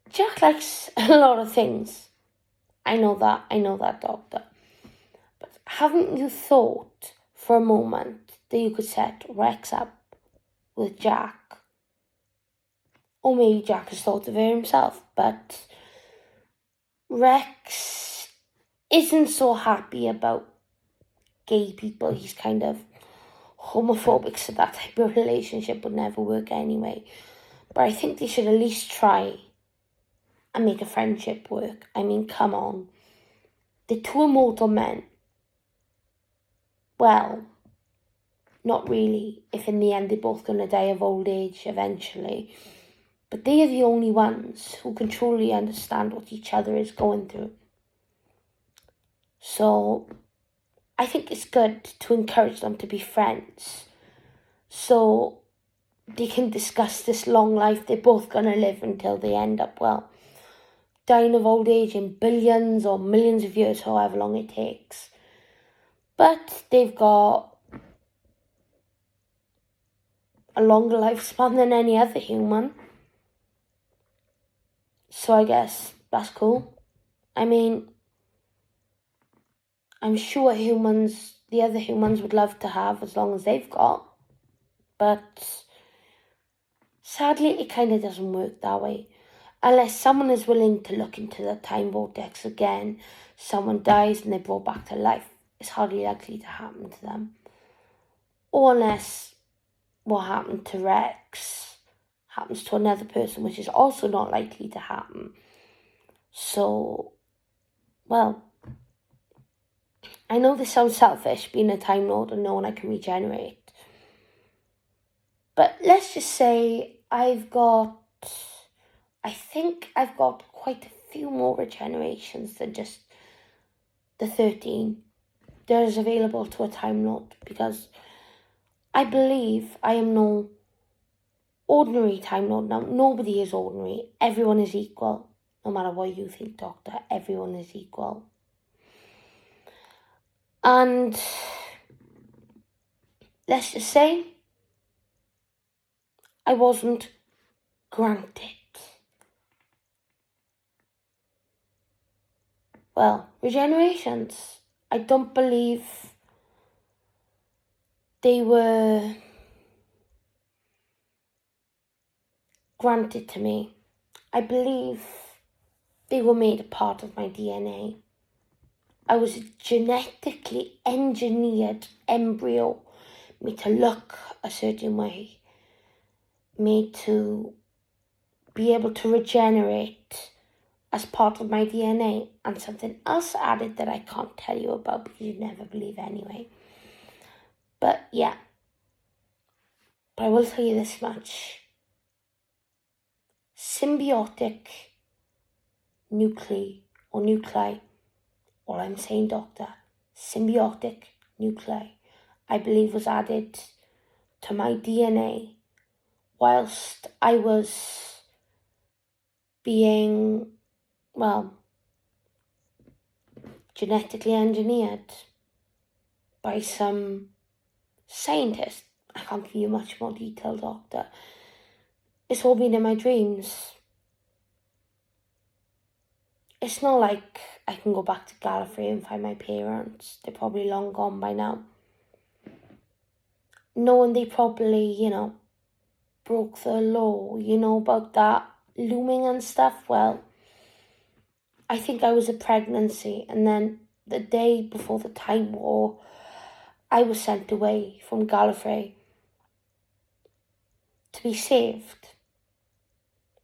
Jack likes a lot of things. I know that, Doctor. But haven't you thought for a moment that you could set Rex up with Jack? Or maybe Jack has thought of it himself, but Rex isn't so happy about gay people. He's kind of homophobic, so that type of relationship would never work anyway. But I think they should at least try and make a friendship work. I mean, come on. They're two immortal men. Well, not really, if in the end they're both going to die of old age eventually. But they are the only ones who can truly understand what each other is going through. So I think it's good to encourage them to be friends, so they can discuss this long life they're both going to live until they end up, well, dying of old age in billions or millions of years, however long it takes. But they've got a longer lifespan than any other human. So I guess that's cool. I mean, I'm sure the other humans would love to have as long as they've got. But sadly, it kind of doesn't work that way. Unless someone is willing to look into the time vortex again, someone dies and they're brought back to life. It's hardly likely to happen to them. Or unless what happened to Rex happens to another person, which is also not likely to happen. So, well, I know this sounds selfish, being a Time Lord and knowing I can regenerate. But let's just say I think I've got quite a few more regenerations than just the 13 that is available to a Time Lord, because I believe I am no ordinary Time Lord. Now, nobody is ordinary. Everyone is equal. No matter what you think, Doctor, everyone is equal. And let's just say I wasn't granted, well, regenerations. I don't believe they were granted to me. I believe they were made a part of my DNA. I was a genetically engineered embryo, made to look a certain way, made to be able to regenerate as part of my DNA, and something else added that I can't tell you about because you'd never believe anyway. But yeah, but I will tell you this much. Symbiotic nuclei, all I'm saying, Doctor, symbiotic nuclei, I believe was added to my DNA whilst I was being, well, genetically engineered by some scientist. I can't give you much more detail, Doctor. It's all been in my dreams. It's not like I can go back to Gallifrey and find my parents. They're probably long gone by now. Knowing they probably, broke the law, about that looming and stuff. Well, I think I was a pregnancy, and then the day before the Time War, I was sent away from Gallifrey to be saved,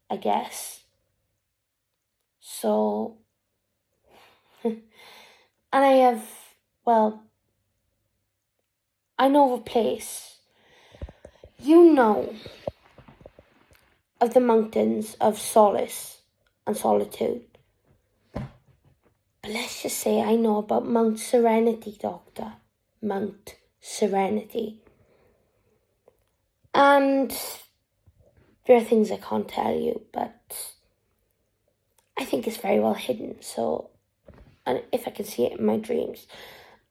I guess. So, and I know of a place, of the mountains of solace and solitude. But let's just say I know about Mount Serenity, Doctor. Mount Serenity. And there are things I can't tell you, but I think it's very well hidden. So, and if I can see it in my dreams,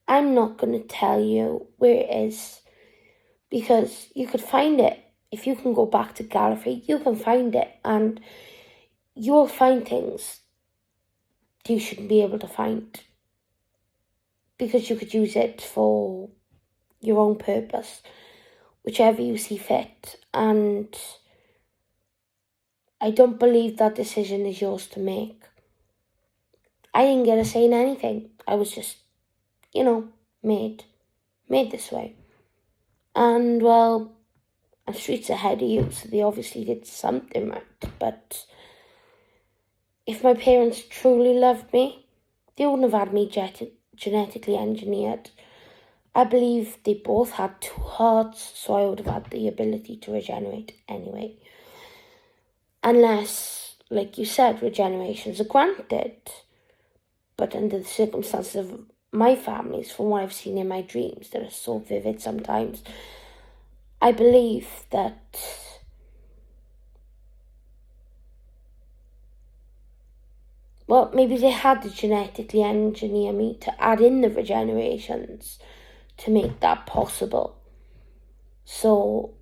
I'm not going to tell you where it is, because you could find it if you can go back to Gallifrey, you can find it, and you'll find things you shouldn't be able to find, because you could use it for your own purpose, whichever you see fit. And I don't believe that decision is yours to make. I didn't get a say in anything. I was just, made this way. And, well, I'm streets ahead of you, so they obviously did something right. But if my parents truly loved me, they wouldn't have had me genetically engineered. I believe they both had 2 hearts, so I would have had the ability to regenerate anyway. Unless, like you said, regenerations are granted. But under the circumstances of my families, from what I've seen in my dreams that are so vivid sometimes, I believe that maybe they had to genetically engineer me to add in the regenerations to make that possible. So,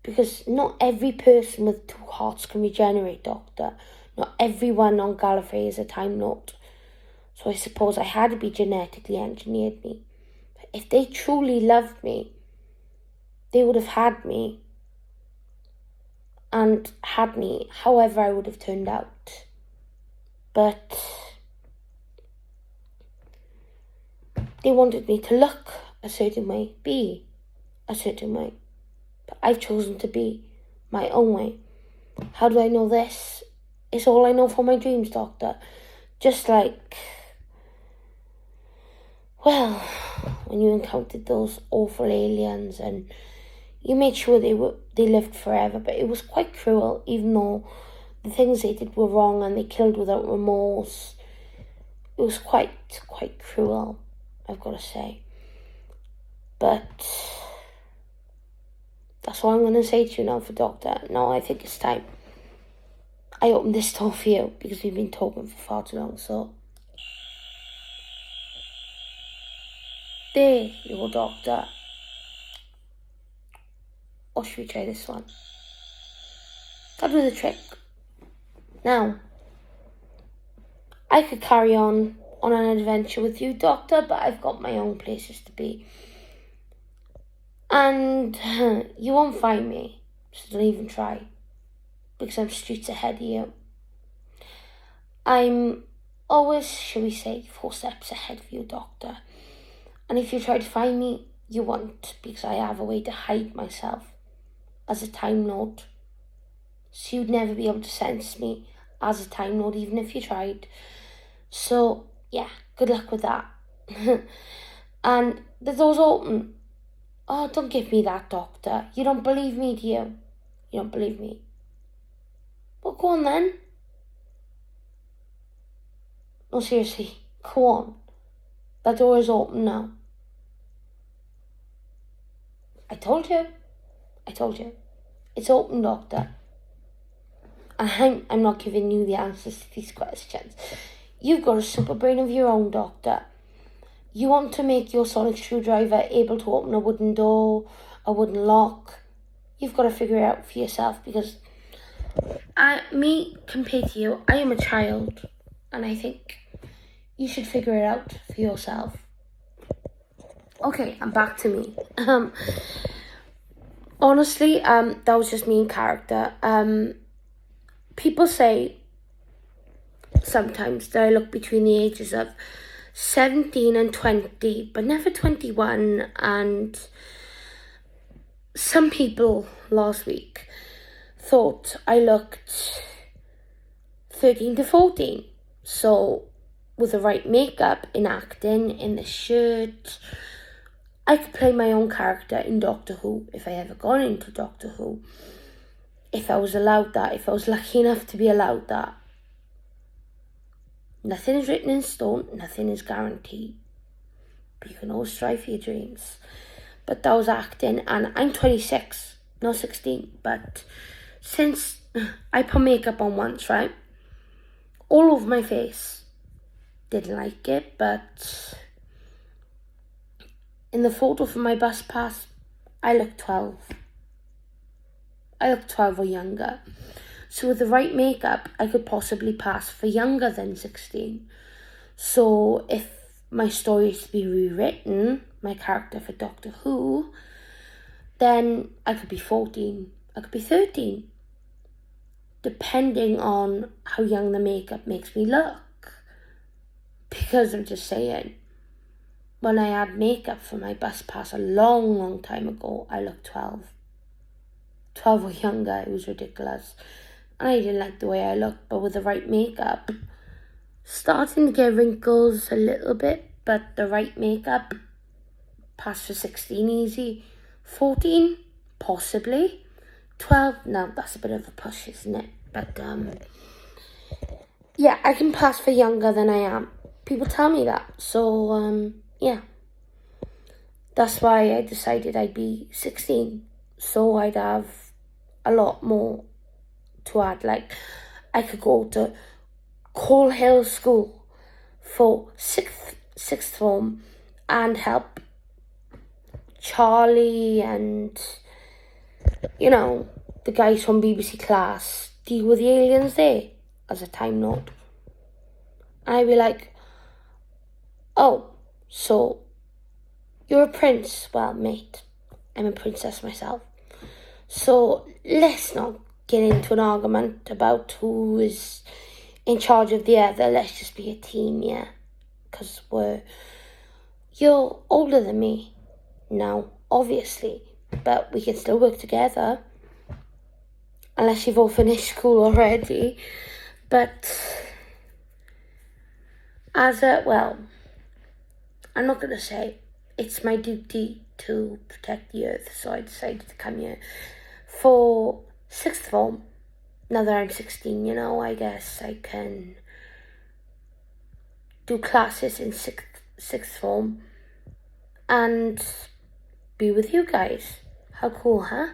because not every person with 2 hearts can regenerate, Doctor. Not everyone on Gallifrey is a Time Lord. So I suppose I had to be genetically engineered me. But if they truly loved me, they would have had me. And had me however I would have turned out. But they wanted me to look a certain way, be a certain way. But I've chosen to be my own way. How do I know this? It's all I know from my dreams, Doctor. Just like, well, when you encountered those awful aliens and you made sure they lived forever, but it was quite cruel, even though the things they did were wrong and they killed without remorse. It was quite cruel, I've got to say. But that's all I'm going to say to you now for Doctor. No, I think it's time I opened this door for you, because we've been talking for far too long, so. There you go, Doctor. Or should we try this one? That'll do the trick. Now, I could carry on an adventure with you, Doctor, but I've got my own places to be. And you won't find me, so don't even try, because I'm streets ahead of you. I'm always, shall we say, 4 steps ahead of you, Doctor. And if you try to find me, you won't, because I have a way to hide myself as a Time Lord. So you'd never be able to sense me as a Time Lord, even if you tried. So, yeah, good luck with that. And the door's open. Oh, don't give me that, Doctor. You don't believe me, do you? You don't believe me. Well, go on then. No, seriously, go on. That door is open now. I told you. It's open, Doctor. And I'm not giving you the answers to these questions. You've got a super brain of your own, Doctor. You want to make your sonic screwdriver able to open a wooden door, a wooden lock. You've got to figure it out for yourself, because me, compared to you, I am a child. And I think you should figure it out for yourself. Okay, and back to me. Honestly, that was just me in character. People say sometimes that I look between the ages of 17 and 20, but never 21. And some people last week thought I looked 13 to 14. So with the right makeup, in acting, in the shirt, I could play my own character in Doctor Who if I ever got into Doctor Who. If I was allowed that, if I was lucky enough to be allowed that. Nothing is written in stone, nothing is guaranteed. But you can always strive for your dreams. But that was acting, and I'm 26, not 16. But since I put makeup on once, right? All over my face. Didn't like it, but in the photo for my bus pass, I look 12. I look 12 or younger. So with the right makeup, I could possibly pass for younger than 16. So if my story is to be rewritten, my character for Doctor Who, then I could be 14, I could be 13, depending on how young the makeup makes me look. Because I'm just saying, when I had makeup for my bus pass a long time ago, I looked 12. 12 or younger, it was ridiculous. And I didn't like the way I looked, but with the right makeup, starting to get wrinkles a little bit, but the right makeup, pass for 16 easy. 14, possibly. 12, no, that's a bit of a push, isn't it? But, yeah, I can pass for younger than I am. People tell me that, so, yeah. That's why I decided I'd be 16, so I'd have a lot more to add. Like, I could go to Coal Hill School for sixth form and help Charlie and, you know, the guys from BBC Class deal with the aliens there as a Time Lord. And I'd be like, oh, so you're a prince? Well, mate, I'm a princess myself. So let's not get into an argument about who is in charge of the other. Let's just be a team, yeah? Because you're older than me now, obviously, but we can still work together. Unless you've all finished school already. But I'm not going to say it's my duty to protect the earth, so I decided to come here for sixth form. Now that I'm 16, I guess I can do classes in sixth form and be with you guys. How cool, huh?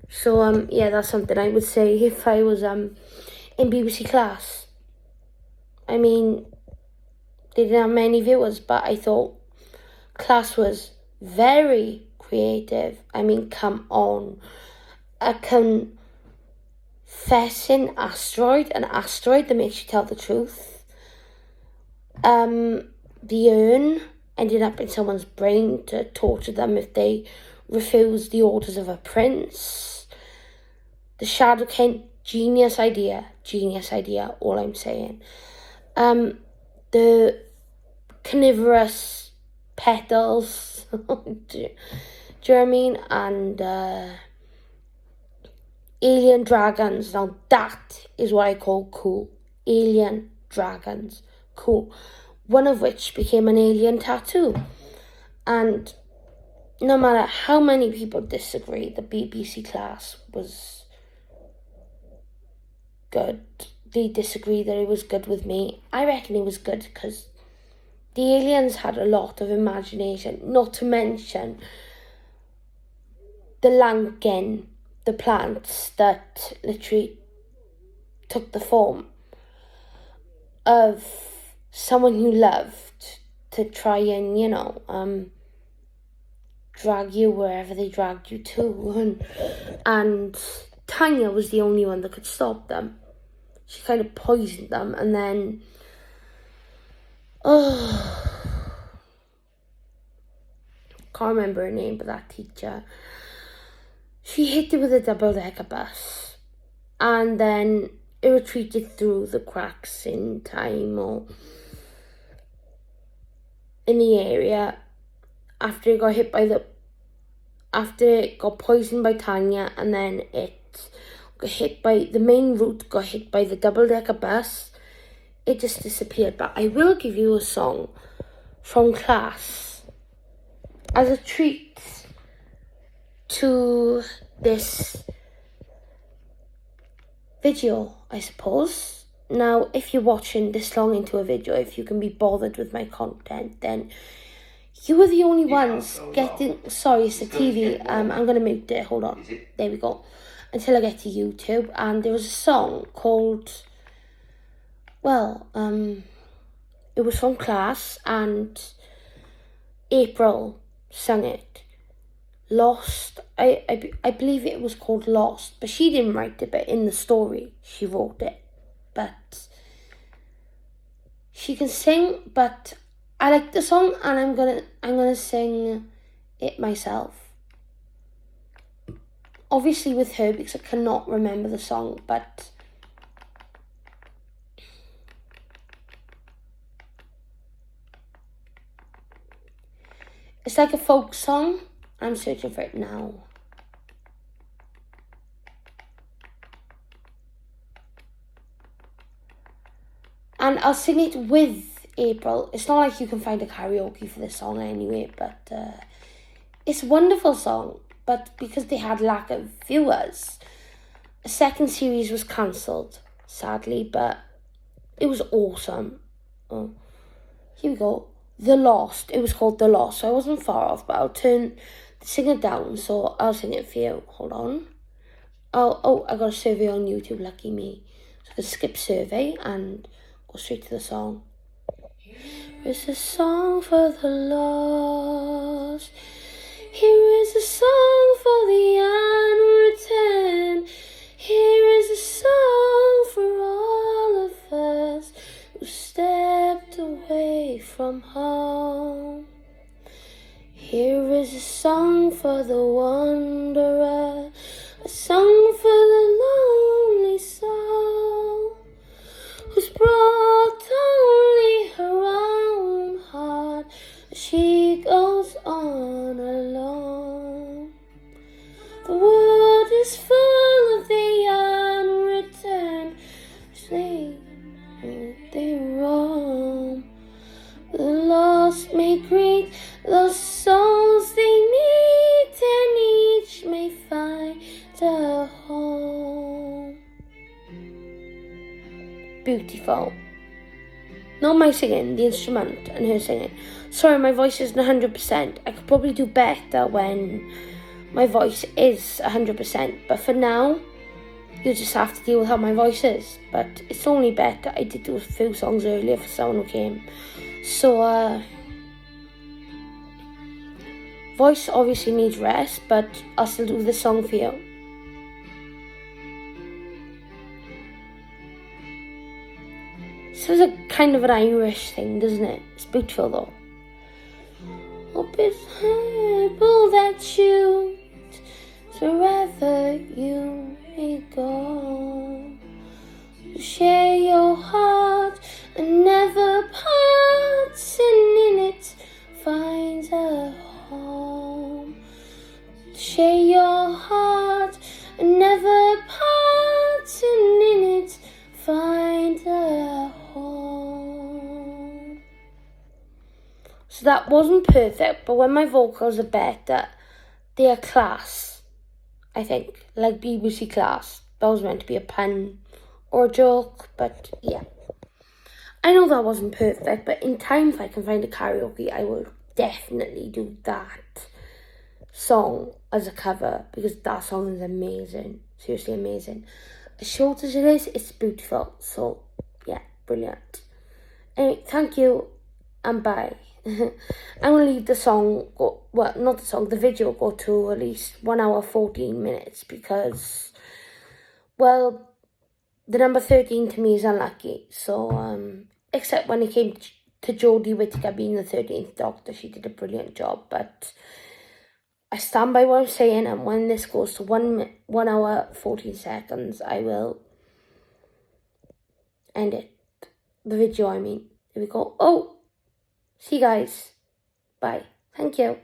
So, yeah, that's something I would say if I was in BBC Class. I mean, they didn't have many viewers, but I thought Class was very creative. I mean, come on. A confessing asteroid, an asteroid that makes you tell the truth. The urn ended up in someone's brain to torture them if they refused the orders of a prince. The Shadow King, genius idea, all I'm saying. The carnivorous petals, do you know what I mean? And alien dragons. Now that is what I call cool. Alien dragons, cool. One of which became an alien tattoo. And no matter how many people disagree, the BBC Class was good. They disagree that it was good with me. I reckon it was good because the aliens had a lot of imagination, not to mention the Lankin, the plants that literally took the form of someone who loved to try and, drag you wherever they dragged you to. And Tanya was the only one that could stop them. She kind of poisoned them, and then, can't remember her name, but that teacher, she hit it with a double-decker bus, and then it retreated through the cracks in time or in the area after it got poisoned by Tanya, and then it got hit by the main route, got hit by the double-decker bus. It just disappeared. But I will give you a song from Class as a treat to this video, I suppose. Now, if you're watching this long into a video, if you can be bothered with my content, then you are the only ones getting... Sorry, it's the TV. I'm going to mute it. Hold on. There we go. Until I get to YouTube. And there was a song called... it was from Class, and April sung it. Lost. I believe it was called Lost, but she didn't write it, but in the story she wrote it. But she can sing, but I like the song, and I'm gonna sing it myself. Obviously with her, because I cannot remember the song, but it's like a folk song. I'm searching for it now. And I'll sing it with April. It's not like you can find a karaoke for this song anyway, but it's a wonderful song. But because they had lack of viewers, a second series was cancelled, sadly, but it was awesome. Oh, here we go. The Lost. It was called The Lost, so I wasn't far off, but I'll turn the singer down, so I'll sing it for you. Hold on. Oh, I got a survey on YouTube, lucky me. So I can skip survey and go straight to the song. Here's a song for the lost. Here is a song for the unreturned. Here is a song for all of us who stepped away from home. Here is a song for the wanderer, a song for the lonely soul, who's brought only her own heart as she goes on alone. The world is full of the unreturned, they roam. The lost may greet the souls they meet, and each may find a home. Beautiful. Not my singing, the instrument and her singing. Sorry, my voice isn't 100%. I could probably do better when my voice is 100%. But for now, you just have to deal with how my voice is. But it's only better. I did do a few songs earlier for someone who came. So, voice obviously needs rest, but I'll still do this song for you. So it's a kind of an Irish thing, doesn't it? It's beautiful though. Hope it's able that you, wherever you may go, to share your heart and never parts, and in it find a home. To share your heart and never parts, and in it find a home. So that wasn't perfect, but when my vocals are better, they are class, I think, like BBC class. That was meant to be a pun or a joke, but yeah. I know that wasn't perfect, but in time, if I can find a karaoke, I will definitely do that song as a cover, because that song is amazing. Seriously amazing. As short as it is, it's beautiful. So, yeah, brilliant. Anyway, thank you, and bye. I'm going to leave the song, the video go to at least 1 hour 14 minutes, because, well, the number 13 to me is unlucky. So, except when it came to Jodie Whittaker being the 13th Doctor, she did a brilliant job, but I stand by what I'm saying, and when this goes to 1 hour 14 seconds, I will end it. The video, I mean. Here we go. Oh! See you guys. Bye. Thank you.